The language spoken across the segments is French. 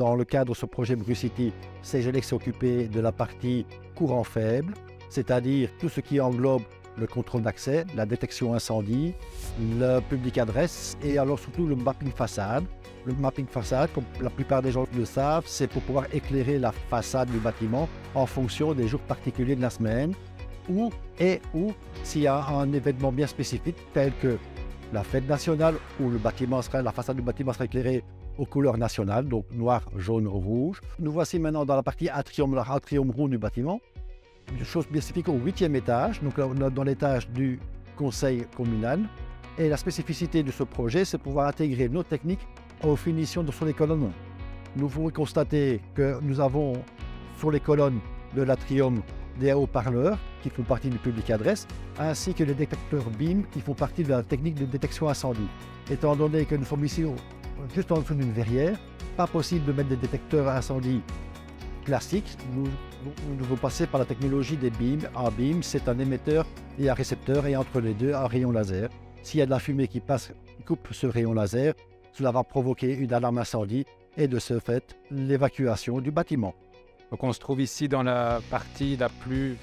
dans le cadre de ce projet BruCity, Cegelec s'est occupé de la partie courant faible, c'est-à-dire tout ce qui englobe le contrôle d'accès, la détection incendie, le public adresse et alors surtout le mapping façade. Le mapping façade, comme la plupart des gens le savent, c'est pour pouvoir éclairer la façade du bâtiment en fonction des jours particuliers de la semaine ou s'il y a un événement bien spécifique tel que la fête nationale où la façade du bâtiment sera éclairée aux couleurs nationales, donc noir, jaune, rouge. Nous voici maintenant dans la partie atrium rond du bâtiment. Une chose spécifique au 8e étage, donc là, dans l'étage du conseil communal. Et la spécificité de ce projet, c'est pouvoir intégrer nos techniques aux finitions sur les colonnes. Nous pouvons constater que nous avons sur les colonnes de l'atrium des haut-parleurs qui font partie du public adresse, ainsi que les détecteurs BIM qui font partie de la technique de détection incendie. Étant donné que nous sommes ici juste en dessous d'une verrière, pas possible de mettre des détecteurs incendie classiques. Nous devons passer par la technologie des BIM. Un BIM, c'est un émetteur et un récepteur, et entre les deux, un rayon laser. S'il y a de la fumée qui coupe ce rayon laser, cela va provoquer une alarme incendie et de ce fait, l'évacuation du bâtiment. Donc on se trouve ici dans la partie la plus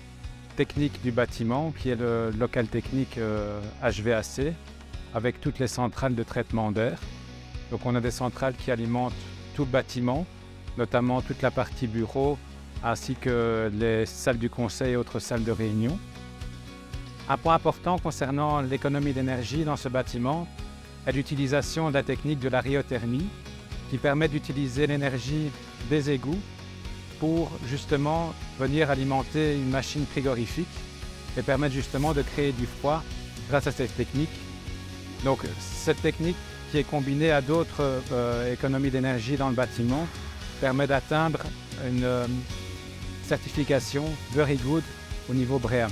technique du bâtiment, qui est le local technique HVAC, avec toutes les centrales de traitement d'air. Donc on a des centrales qui alimentent tout le bâtiment, notamment toute la partie bureau, ainsi que les salles du conseil et autres salles de réunion. Un point important concernant l'économie d'énergie dans ce bâtiment est l'utilisation de la technique de la ryothermie, qui permet d'utiliser l'énergie des égouts pour justement venir alimenter une machine frigorifique et permettre justement de créer du froid grâce à cette technique. Donc cette technique qui est combinée à d'autres économies d'énergie dans le bâtiment permet d'atteindre une certification Very Good au niveau BREEAM.